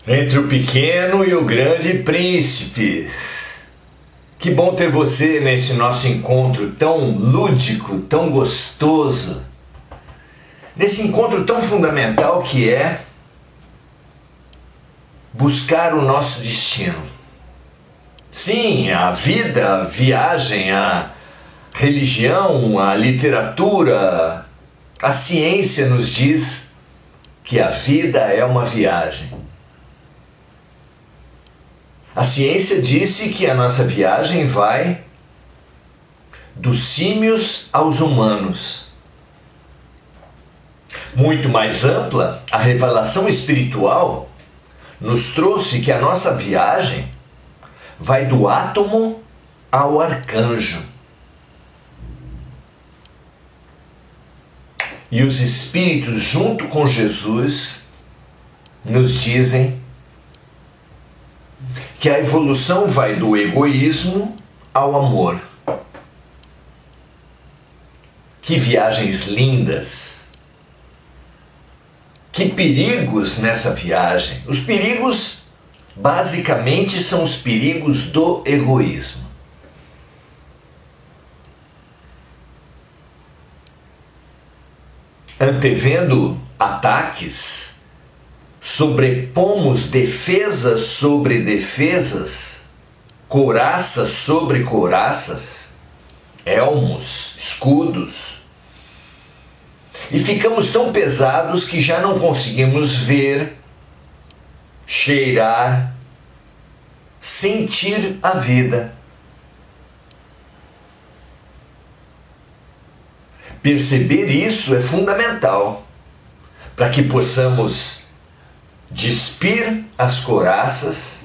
Entre o pequeno e o grande príncipe. Que bom ter você nesse nosso encontro tão lúdico, tão gostoso. Nesse encontro tão fundamental que é buscar o nosso destino. Sim, a vida, a viagem, a religião, a literatura, a ciência nos diz que a vida é uma viagem. A ciência disse que a nossa viagem vai dos símios aos humanos. Muito mais ampla, a revelação espiritual nos trouxe que a nossa viagem vai do átomo ao arcanjo. E os espíritos, junto com Jesus, nos dizem que a evolução vai do egoísmo ao amor. Que viagens lindas! Que perigos nessa viagem! Os perigos, basicamente, são os perigos do egoísmo. Antevendo ataques, sobrepomos defesas sobre defesas, couraças sobre couraças, elmos, escudos, e ficamos tão pesados que já não conseguimos ver, cheirar, sentir a vida. Perceber isso é fundamental para que possamos despir as couraças,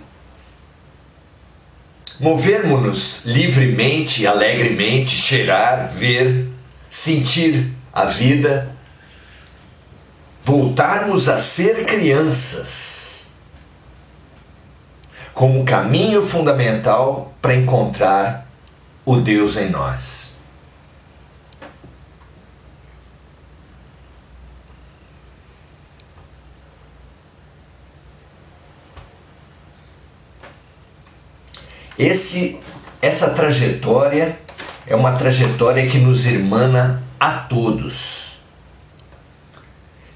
movermos-nos livremente, alegremente, cheirar, ver, sentir a vida, voltarmos a ser crianças, como caminho fundamental para encontrar o Deus em nós. Essa trajetória é uma trajetória que nos irmana a todos,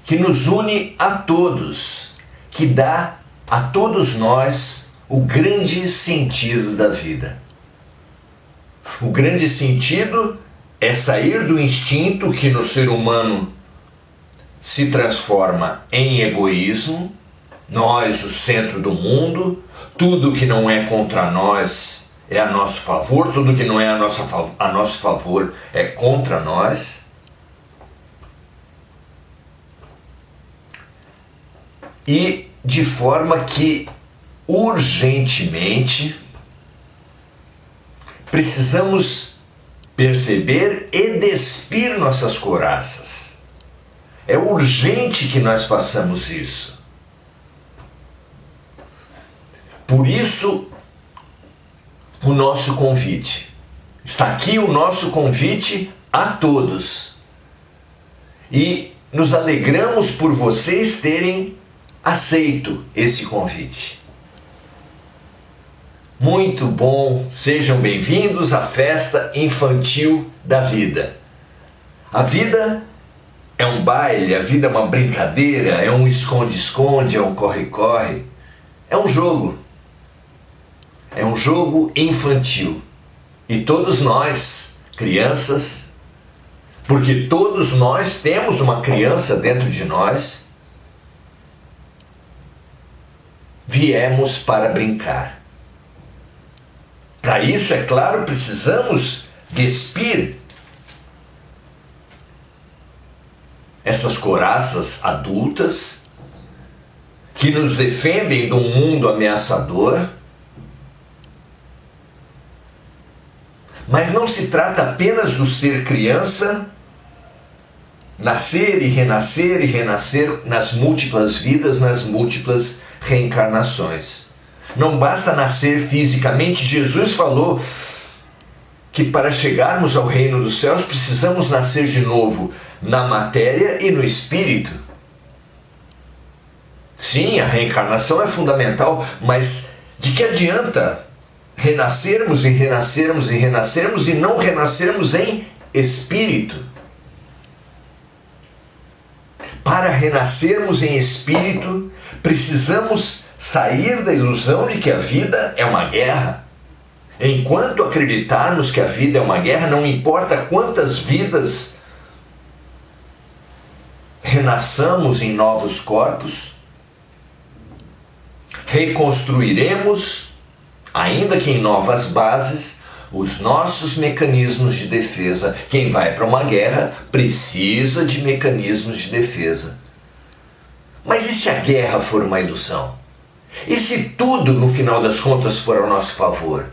que nos une a todos, que dá a todos nós o grande sentido da vida. O grande sentido é sair do instinto que no ser humano se transforma em egoísmo, nós, o centro do mundo. Tudo que não é contra nós é a nosso favor, tudo que não é a nosso favor é contra nós. E de forma que urgentemente precisamos perceber e despir nossas couraças. É urgente que nós façamos isso. Por isso, o nosso convite. Está aqui o nosso convite a todos. E nos alegramos por vocês terem aceito esse convite. Muito bom, sejam bem-vindos à festa infantil da vida. A vida é um baile, a vida é uma brincadeira, é um esconde-esconde, é um corre-corre, é um jogo. É um jogo infantil. E todos nós, crianças, porque todos nós temos uma criança dentro de nós, viemos para brincar. Para isso, é claro, precisamos despir essas couraças adultas que nos defendem de um mundo ameaçador. Mas não se trata apenas do ser criança, nascer e renascer nas múltiplas vidas, nas múltiplas reencarnações. Não basta nascer fisicamente. Jesus falou que para chegarmos ao reino dos céus precisamos nascer de novo na matéria e no espírito. Sim, a reencarnação é fundamental, mas de que adianta renascermos e renascermos e renascermos e não renascermos em espírito? Para renascermos em espírito, precisamos sair da ilusão de que a vida é uma guerra. Enquanto acreditarmos que a vida é uma guerra, não importa quantas vidas renasçamos em novos corpos, reconstruiremos, ainda que em novas bases, os nossos mecanismos de defesa. Quem vai para uma guerra precisa de mecanismos de defesa. Mas e se a guerra for uma ilusão? E se tudo, no final das contas, for ao nosso favor?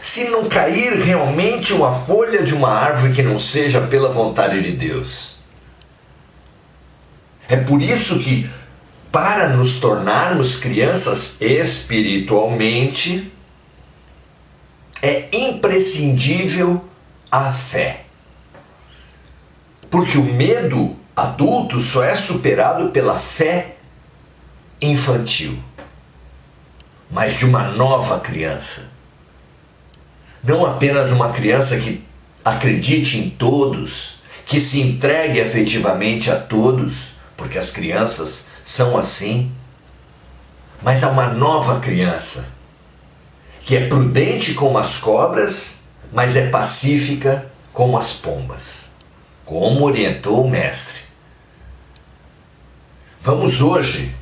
Se não cair realmente uma folha de uma árvore que não seja pela vontade de Deus? É por isso que, para nos tornarmos crianças espiritualmente, é imprescindível a fé. Porque o medo adulto só é superado pela fé infantil, mas de uma nova criança. Não apenas uma criança que acredite em todos, que se entregue efetivamente a todos, porque as crianças são assim, mas há uma nova criança, que é prudente como as cobras, mas é pacífica como as pombas, como orientou o Mestre. Vamos hoje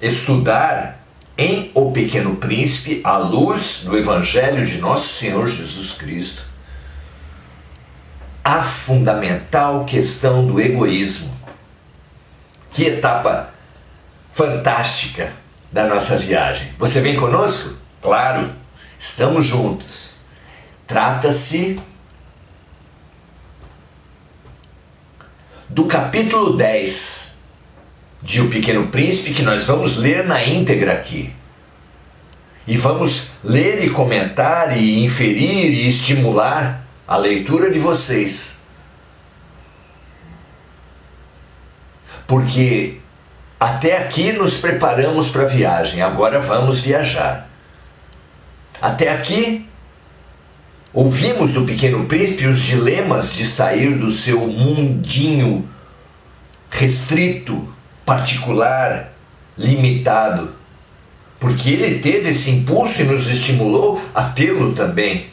estudar em O Pequeno Príncipe, à luz do Evangelho de Nosso Senhor Jesus Cristo, a fundamental questão do egoísmo. Que etapa fantástica da nossa viagem. Você vem conosco? Claro, estamos juntos. Trata-se do capítulo 10 de O Pequeno Príncipe, que nós vamos ler na íntegra aqui. E vamos ler e comentar e inferir e estimular a leitura de vocês. Porque até aqui nos preparamos para a viagem, agora vamos viajar. Até aqui ouvimos do Pequeno Príncipe os dilemas de sair do seu mundinho restrito, particular, limitado, porque ele teve esse impulso e nos estimulou a tê-lo também.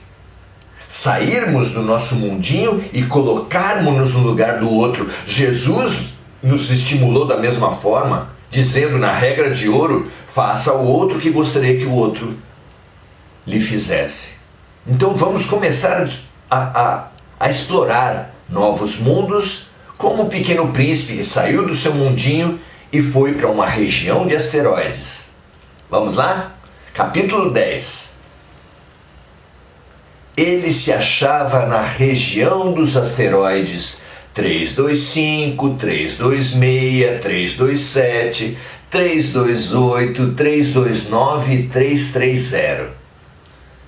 Sairmos do nosso mundinho e colocarmos-nos no lugar do outro. Jesus nos estimulou da mesma forma, dizendo na regra de ouro: faça ao outro o que gostaria que o outro lhe fizesse. Então vamos começar a explorar novos mundos, como o Pequeno Príncipe saiu do seu mundinho e foi para uma região de asteroides. Vamos lá? Capítulo 10. Ele se achava na região dos asteroides 325, 326, 327, 328, 329 e 330,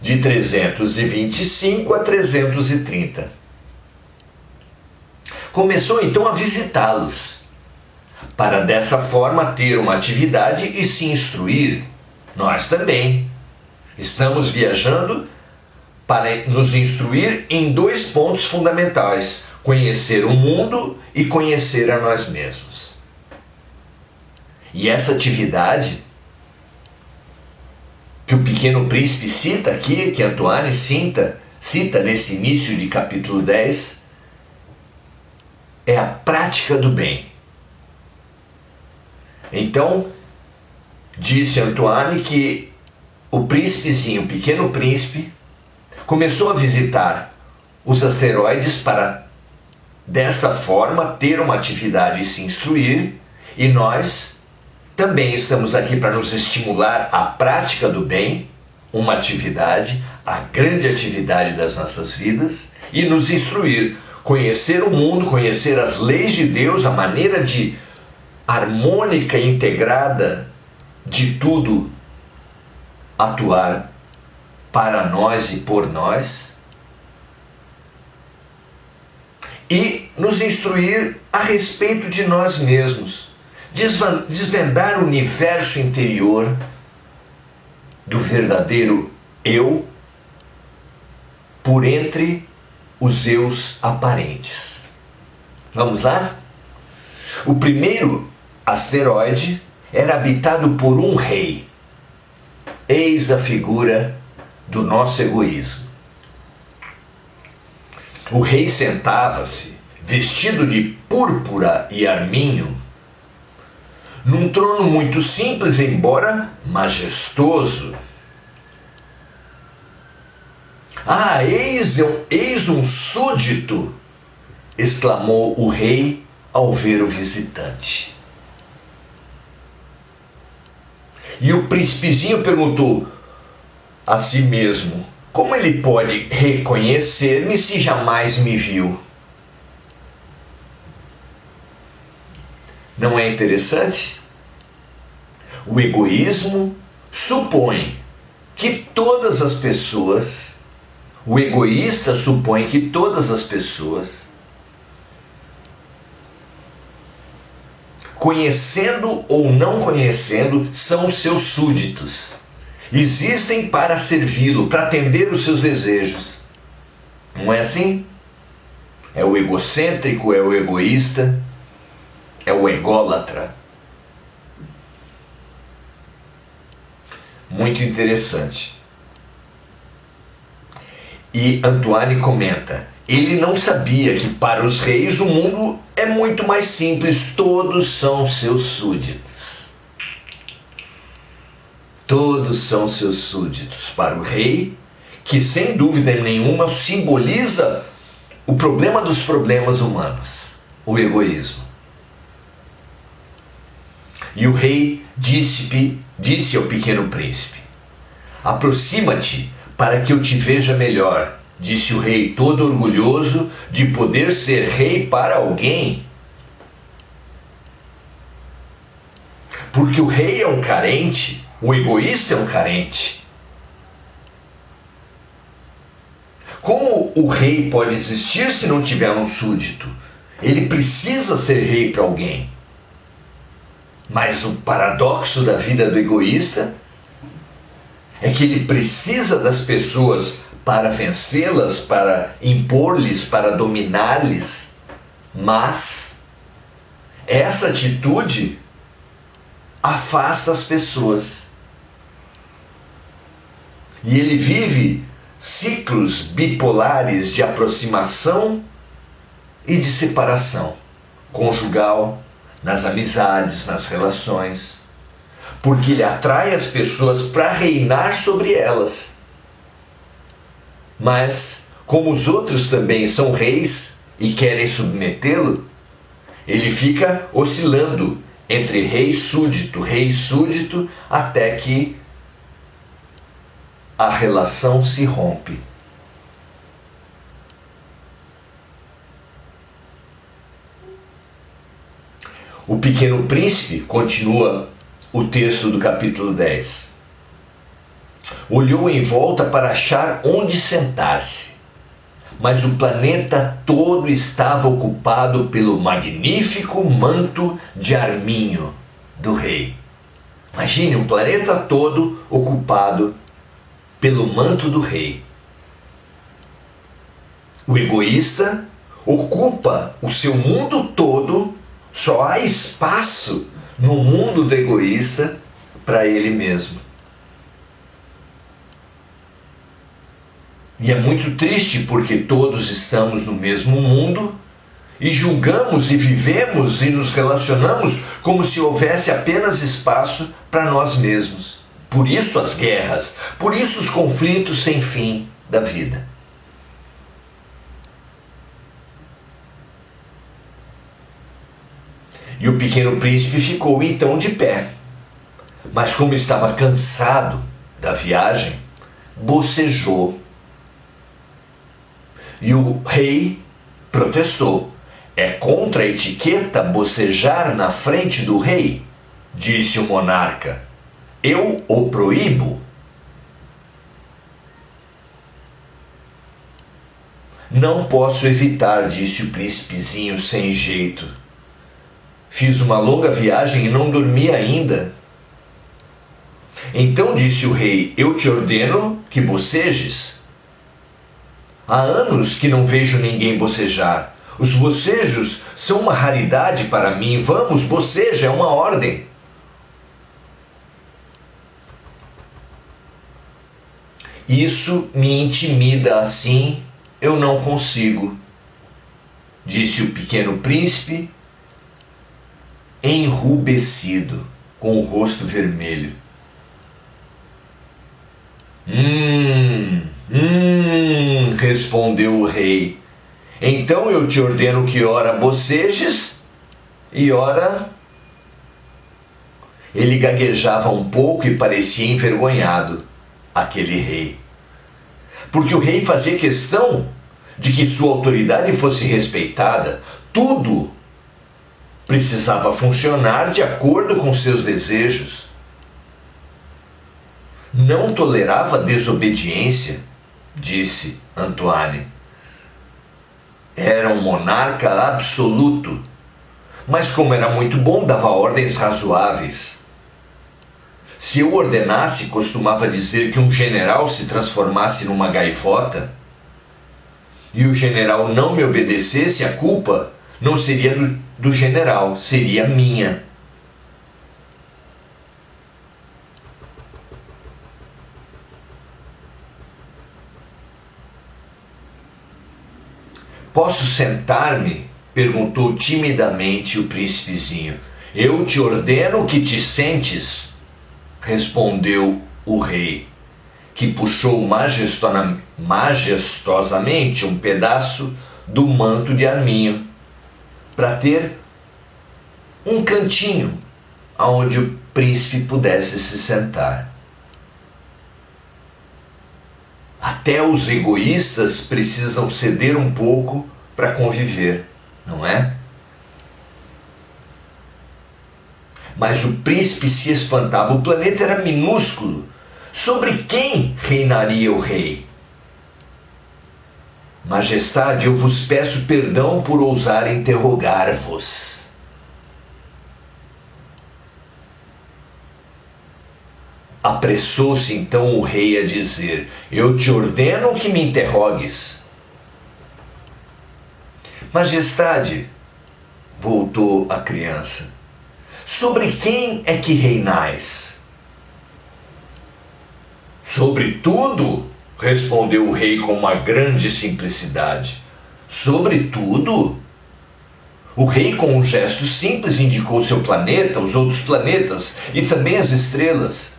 de 325 a 330. Começou então a visitá-los, para dessa forma ter uma atividade e se instruir. Nós também estamos viajando para nos instruir em dois pontos fundamentais: conhecer o mundo e conhecer a nós mesmos. E essa atividade que o Pequeno Príncipe cita aqui, que Antoine cita nesse início de capítulo 10, é a prática do bem. Então, disse Antoine que o príncipezinho, o Pequeno Príncipe, começou a visitar os asteroides para, desta forma, ter uma atividade e se instruir, e nós também estamos aqui para nos estimular à prática do bem, uma atividade, a grande atividade das nossas vidas, e nos instruir, conhecer o mundo, conhecer as leis de Deus, a maneira de harmônica e integrada de tudo atuar para nós e por nós, e nos instruir a respeito de nós mesmos, desvendar o universo interior do verdadeiro eu por entre os eus aparentes. Vamos lá? O primeiro asteroide era habitado por um rei. Eis a figura do nosso egoísmo. O rei sentava-se, vestido de púrpura e arminho, num trono muito simples, embora majestoso. Ah, eis um súdito! Exclamou o rei ao ver o visitante. E o príncipezinho perguntou a si mesmo: como ele pode reconhecer-me se jamais me viu? Não é interessante? O egoísmo supõe que todas as pessoas, o egoísta supõe que todas as pessoas, conhecendo ou não conhecendo, são seus súditos. Existem para servi-lo, para atender os seus desejos. Não é assim? É o egocêntrico, é o egoísta, é o ególatra. Muito interessante. E Antoine comenta: ele não sabia que para os reis o mundo é muito mais simples, todos são seus súditos. Todos são seus súditos. Para o rei, que sem dúvida nenhuma simboliza o problema dos problemas humanos, o egoísmo. E o rei disse ao pequeno príncipe: aproxima-te para que eu te veja melhor, disse o rei, todo orgulhoso de poder ser rei para alguém. Porque o rei é um carente, o egoísta é um carente. Como o rei pode existir se não tiver um súdito? Ele precisa ser rei para alguém. Mas o paradoxo da vida do egoísta é que ele precisa das pessoas para vencê-las, para impor-lhes, para dominar-lhes. Mas essa atitude afasta as pessoas. E ele vive ciclos bipolares de aproximação e de separação conjugal, nas amizades, nas relações, porque ele atrai as pessoas para reinar sobre elas. Mas, como os outros também são reis e querem submetê-lo, ele fica oscilando entre rei e súdito, até que a relação se rompe. O pequeno príncipe, continua o texto do capítulo 10, olhou em volta para achar onde sentar-se, mas o planeta todo estava ocupado pelo magnífico manto de arminho do rei. Imagine um planeta todo ocupado pelo manto do rei. O egoísta ocupa o seu mundo todo. Só há espaço no mundo do egoísta para ele mesmo. E é muito triste porque todos estamos no mesmo mundo e julgamos e vivemos e nos relacionamos como se houvesse apenas espaço para nós mesmos. Por isso as guerras, por isso os conflitos sem fim da vida. E o pequeno príncipe ficou então de pé, mas como estava cansado da viagem, bocejou. E o rei protestou: é contra a etiqueta bocejar na frente do rei, disse o monarca. Eu o proíbo. Não posso evitar, disse o príncipezinho sem jeito. Fiz uma longa viagem e não dormi ainda. Então disse o rei: eu te ordeno que bocejes. Há anos que não vejo ninguém bocejar. Os bocejos são uma raridade para mim. Vamos, boceja, é uma ordem. Isso me intimida, assim eu não consigo, disse o pequeno príncipe, enrubescido, com o rosto vermelho. Respondeu o rei. Então eu te ordeno que ora bocejes e ora... Ele gaguejava um pouco e parecia envergonhado, aquele rei. Porque o rei fazia questão de que sua autoridade fosse respeitada. Tudo precisava funcionar de acordo com seus desejos. Não tolerava desobediência, disse Antoine. Era um monarca absoluto, mas como era muito bom, dava ordens razoáveis. Se eu ordenasse, costumava dizer que um general se transformasse numa gaivota, e o general não me obedecesse, a culpa não seria do general, seria minha. Posso sentar-me? Perguntou timidamente o príncipezinho. Eu te ordeno que te sentes, respondeu o rei, que puxou majestosamente um pedaço do manto de arminho para ter um cantinho aonde o príncipe pudesse se sentar. Até os egoístas precisam ceder um pouco para conviver, não é? Mas o príncipe se espantava. O planeta era minúsculo. Sobre quem reinaria o rei? Majestade, eu vos peço perdão por ousar interrogar-vos. Apressou-se então o rei a dizer: eu te ordeno que me interrogues. Majestade, voltou a criança, sobre quem é que reinais? Sobre tudo, respondeu o rei com uma grande simplicidade. Sobre tudo? O rei, com um gesto simples, indicou seu planeta, os outros planetas e também as estrelas.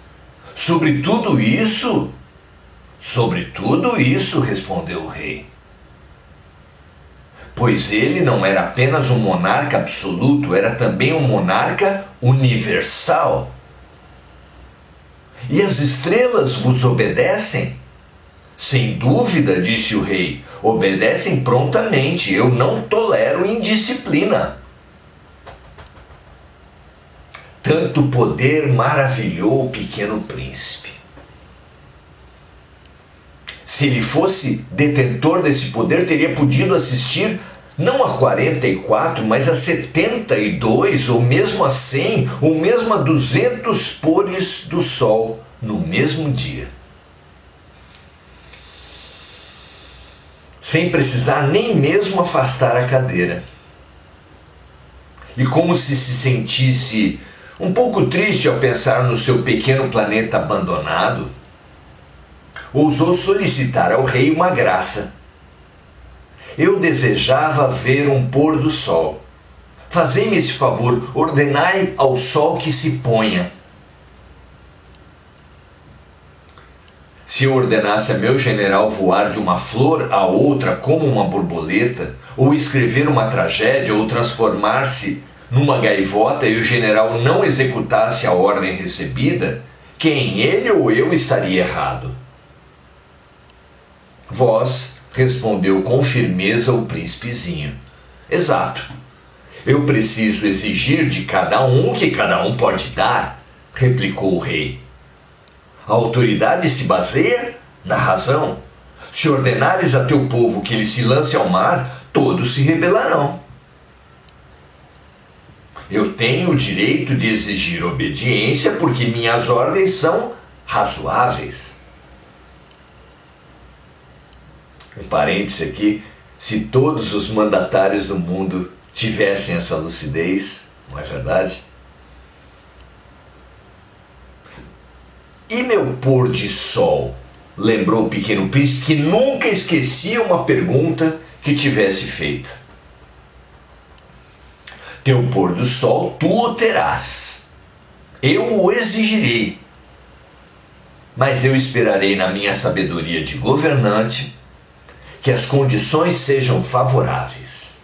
Sobre tudo isso? Sobre tudo isso, respondeu o rei. Pois ele não era apenas um monarca absoluto, era também um monarca universal. E as estrelas vos obedecem? Sem dúvida, disse o rei, obedecem prontamente. Eu não tolero indisciplina. Tanto poder maravilhou o pequeno príncipe. Se ele fosse detentor desse poder, teria podido assistir não a 44, mas a 72, ou mesmo a 100, ou mesmo a 200 pôres do sol no mesmo dia. Sem precisar nem mesmo afastar a cadeira. E como se sentisse um pouco triste ao pensar no seu pequeno planeta abandonado, ousou solicitar ao rei uma graça. Eu desejava ver um pôr do sol. Fazei-me esse favor, ordenai ao sol que se ponha. Se eu ordenasse a meu general voar de uma flor a outra como uma borboleta, ou escrever uma tragédia, ou transformar-se numa gaivota e o general não executasse a ordem recebida, quem, ele ou eu, estaria errado? Vós, respondeu com firmeza o príncipezinho. Exato. Eu preciso exigir de cada um o que cada um pode dar, replicou o rei. A autoridade se baseia na razão. Se ordenares a teu povo que ele se lance ao mar, todos se rebelarão. Eu tenho o direito de exigir obediência porque minhas ordens são razoáveis. Um parêntese aqui, se todos os mandatários do mundo tivessem essa lucidez, não é verdade? E meu pôr de sol, lembrou o Pequeno Príncipe, que nunca esquecia uma pergunta que tivesse feito. Teu pôr do sol tu o terás, eu o exigirei, mas eu esperarei na minha sabedoria de governante que as condições sejam favoráveis.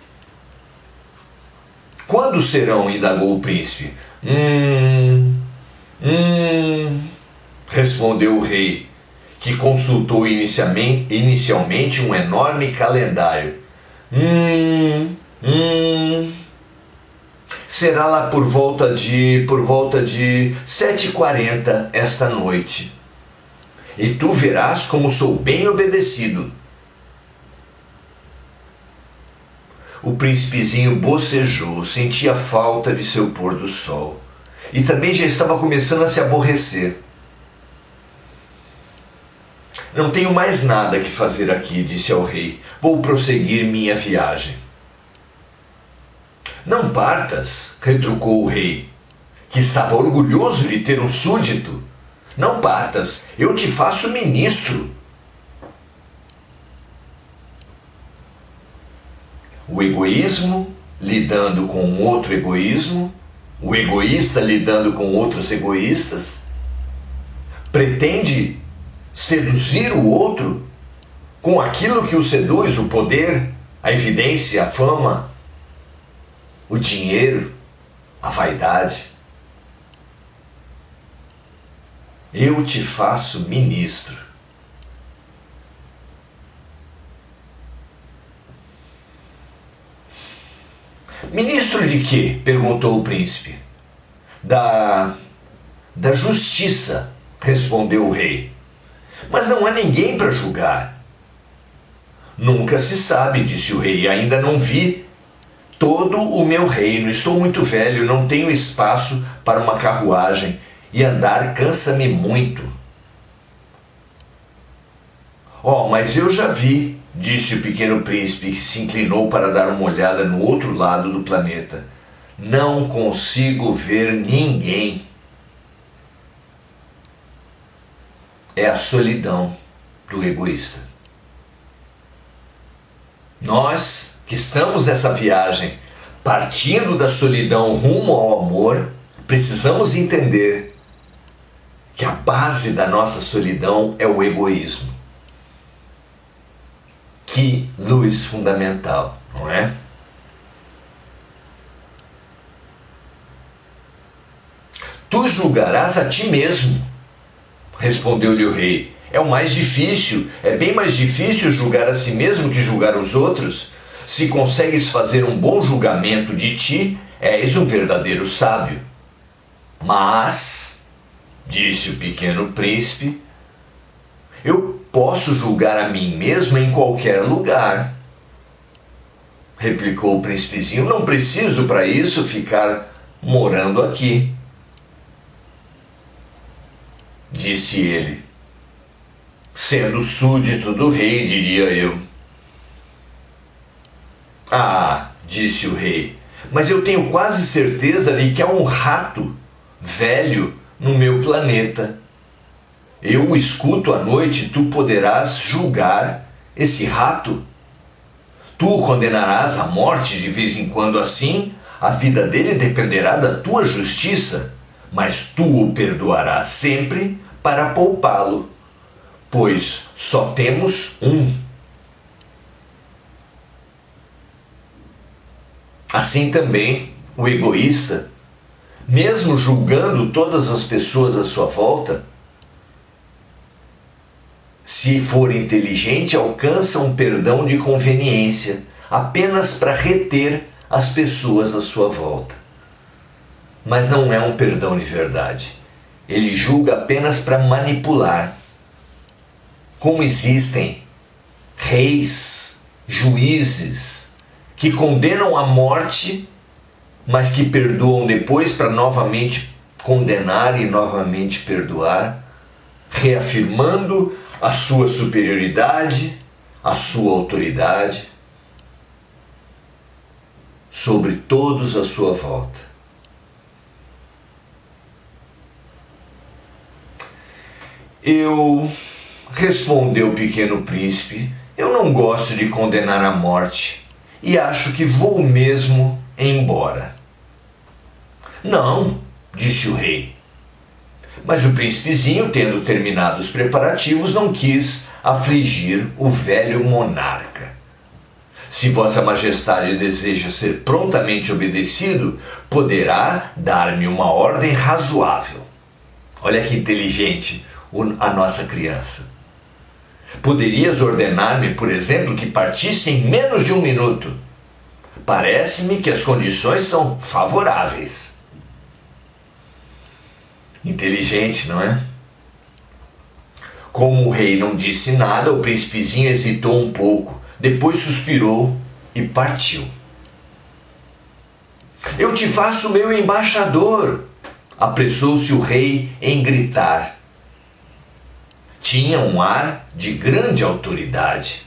Quando serão? Indagou o príncipe. Respondeu o rei, que consultou inicialmente um enorme calendário. Será lá por volta de 7h40 esta noite. E tu verás como sou bem obedecido. O príncipezinho bocejou, sentia falta de seu pôr do sol. E também já estava começando a se aborrecer. Não tenho mais nada que fazer aqui, disse ao rei. Vou prosseguir minha viagem. Não partas, retrucou o rei, que estava orgulhoso de ter um súdito. Não partas, eu te faço ministro. O egoísmo lidando com outro egoísmo, o egoísta lidando com outros egoístas, pretende seduzir o outro com aquilo que o seduz, o poder, a evidência, a fama, o dinheiro, a vaidade. Eu te faço ministro. Ministro de quê? Perguntou o príncipe. Da justiça, respondeu o rei. Mas não há ninguém para julgar. Nunca se sabe, disse o rei, ainda não vi todo o meu reino. Estou muito velho, não tenho espaço para uma carruagem e andar cansa-me muito. Mas eu já vi, disse o Pequeno Príncipe, que se inclinou para dar uma olhada no outro lado do planeta. Não consigo ver ninguém. É a solidão do egoísta. Nós que estamos nessa viagem, partindo da solidão rumo ao amor, precisamos entender que a base da nossa solidão é o egoísmo. Que luz fundamental, não é? Tu julgarás a ti mesmo, respondeu-lhe o rei. É o mais difícil, é bem mais difícil julgar a si mesmo que julgar os outros. Se consegues fazer um bom julgamento de ti, és um verdadeiro sábio. Mas, disse o Pequeno Príncipe, eu posso julgar a mim mesmo em qualquer lugar. Replicou o príncipezinho, não preciso para isso ficar morando aqui. Disse ele, sendo súdito do rei, diria eu. Disse o rei, mas eu tenho quase certeza de que há um rato velho no meu planeta. Eu o escuto à noite, tu poderás julgar esse rato? Tu o condenarás à morte de vez em quando assim? A vida dele dependerá da tua justiça, mas tu o perdoarás sempre para poupá-lo, pois só temos um. Assim também, o egoísta, mesmo julgando todas as pessoas à sua volta, se for inteligente, alcança um perdão de conveniência, apenas para reter as pessoas à sua volta. Mas não é um perdão de verdade. Ele julga apenas para manipular. Como existem reis, juízes, que condenam à morte mas que perdoam depois para novamente condenar e novamente perdoar, reafirmando a sua superioridade, a sua autoridade sobre todos à sua volta. Respondeu o pequeno príncipe, eu não gosto de condenar a morte e acho que vou mesmo embora. Não, disse o rei. Mas o príncipezinho, tendo terminado os preparativos, não quis afligir o velho monarca. Se Vossa Majestade deseja ser prontamente obedecido, poderá dar-me uma ordem razoável. Olha que inteligente a nossa criança. Poderias ordenar-me, por exemplo, que partisse em menos de 1 minuto. Parece-me que as condições são favoráveis. Inteligente, não é? Como o rei não disse nada, o príncipezinho hesitou um pouco, depois suspirou e partiu. Eu te faço meu embaixador, apressou-se o rei em gritar. Tinha um ar de grande autoridade.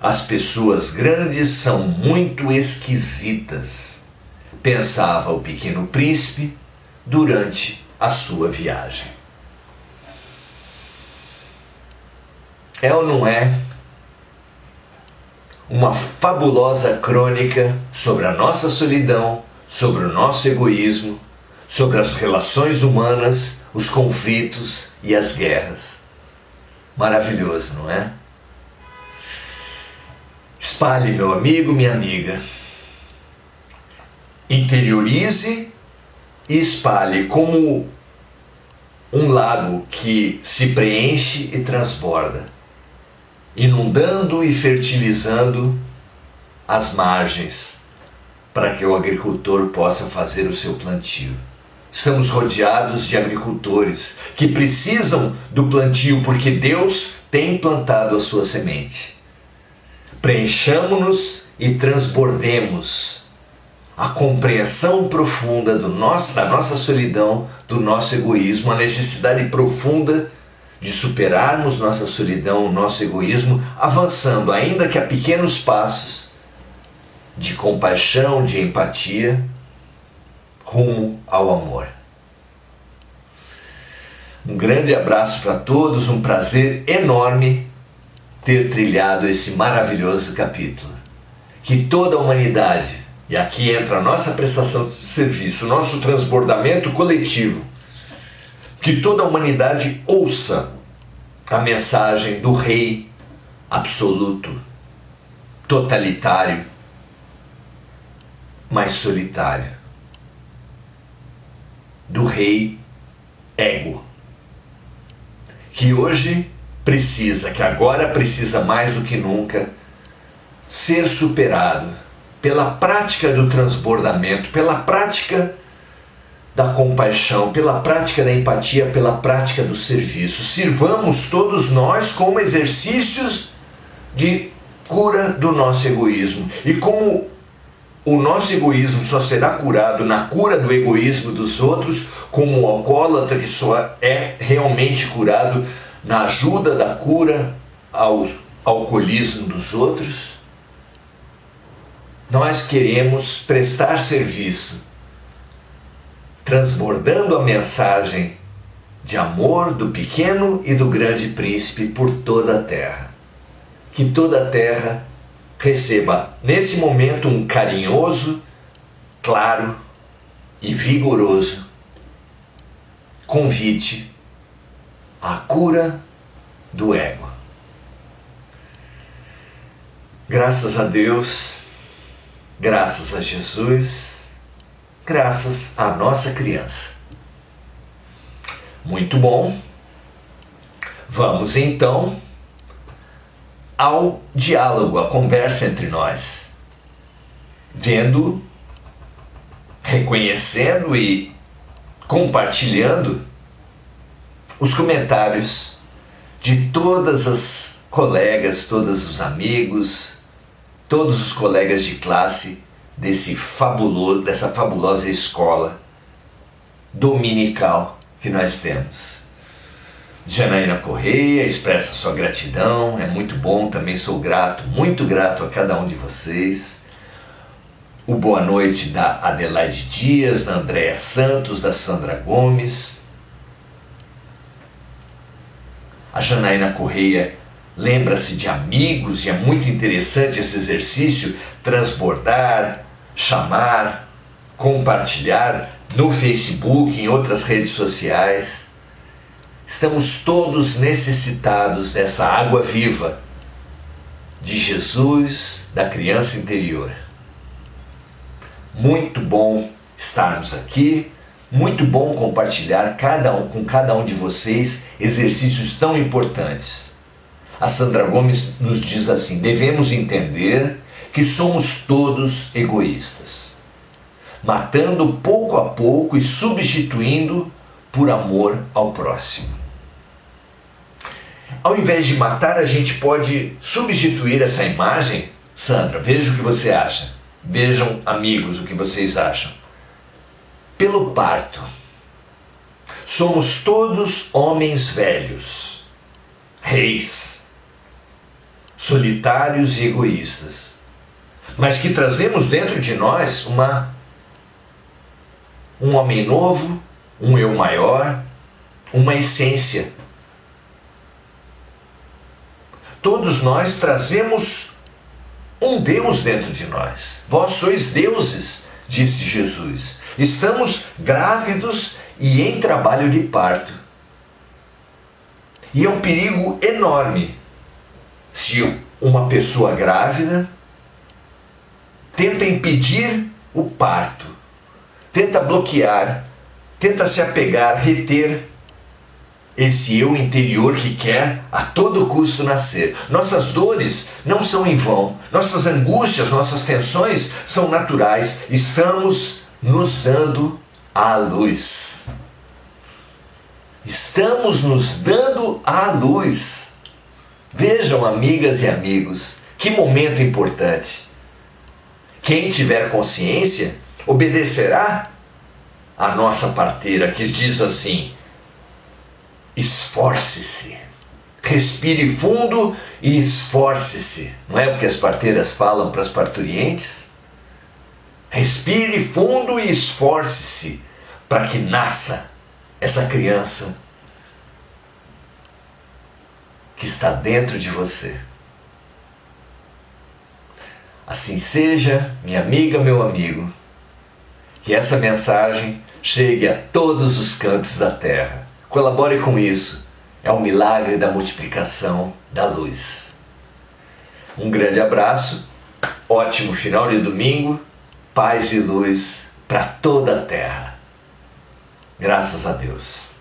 As pessoas grandes são muito esquisitas, pensava o pequeno príncipe durante a sua viagem. É ou não é uma fabulosa crônica sobre a nossa solidão, sobre o nosso egoísmo, sobre as relações humanas, os conflitos e as guerras? Maravilhoso, não é? Espalhe, meu amigo, minha amiga. Interiorize e espalhe como um lago que se preenche e transborda, inundando e fertilizando as margens para que o agricultor possa fazer o seu plantio. Estamos rodeados de agricultores que precisam do plantio porque Deus tem plantado a sua semente. Preenchamo-nos e transbordemos a compreensão profunda da nossa solidão, do nosso egoísmo, a necessidade profunda de superarmos nossa solidão, o nosso egoísmo, avançando, ainda que a pequenos passos, de compaixão, de empatia, rumo ao amor. Um grande abraço para todos, um prazer enorme ter trilhado esse maravilhoso capítulo. Que toda a humanidade, e aqui entra a nossa prestação de serviço, o nosso transbordamento coletivo, que toda a humanidade ouça a mensagem do rei absoluto, totalitário, mas solitário, do rei ego, que hoje precisa, que agora precisa mais do que nunca, ser superado pela prática do transbordamento, pela prática da compaixão, pela prática da empatia, pela prática do serviço. Sirvamos todos nós como exercícios de cura do nosso egoísmo. E como o nosso egoísmo só será curado na cura do egoísmo dos outros, como o alcoólatra que só é realmente curado na ajuda da cura ao alcoolismo dos outros, nós queremos prestar serviço, transbordando a mensagem de amor do pequeno e do grande príncipe por toda a terra. Que toda a terra receba nesse momento um carinhoso, claro e vigoroso convite à cura do ego. Graças a Deus, graças a Jesus, graças à nossa criança. Muito bom. Vamos então ao diálogo, à conversa entre nós, vendo, reconhecendo e compartilhando os comentários de todas as colegas, todos os amigos, todos os colegas de classe dessa fabulosa escola dominical que nós temos. Janaína Correia expressa sua gratidão, é muito bom, também sou grato, muito grato a cada um de vocês. O boa noite da Adelaide Dias, da Andréa Santos, da Sandra Gomes. A Janaína Correia lembra-se de amigos e é muito interessante esse exercício, transbordar, chamar, compartilhar no Facebook, em outras redes sociais. Estamos todos necessitados dessa água viva de Jesus, da criança interior. Muito bom estarmos aqui, muito bom compartilhar com cada um de vocês exercícios tão importantes. A Sandra Gomes nos diz assim: devemos entender que somos todos egoístas, matando pouco a pouco e substituindo por amor ao próximo. Ao invés de matar, a gente pode substituir essa imagem. Sandra, veja o que você acha. Vejam, amigos, o que vocês acham. Pelo parto. Somos todos homens velhos, reis, solitários e egoístas, mas que trazemos dentro de nós um homem novo, um eu maior, uma essência. Todos nós trazemos um Deus dentro de nós. Vós sois deuses, disse Jesus. Estamos grávidos e em trabalho de parto. E é um perigo enorme se uma pessoa grávida tenta impedir o parto, tenta bloquear, tenta se apegar, reter esse eu interior que quer a todo custo nascer. Nossas dores não são em vão, nossas angústias, nossas tensões são naturais. Estamos nos dando à luz. Estamos nos dando à luz. Vejam, amigas e amigos, que momento importante. Quem tiver consciência obedecerá à nossa parteira, que diz assim: esforce-se, respire fundo e esforce-se. Não é o que as parteiras falam para as parturientes? Respire fundo e esforce-se para que nasça essa criança que está dentro de você. Assim seja, minha amiga, meu amigo, que essa mensagem chegue a todos os cantos da terra. Colabore com isso. É o milagre da multiplicação da luz. Um grande abraço, ótimo final de domingo, paz e luz para toda a terra. Graças a Deus.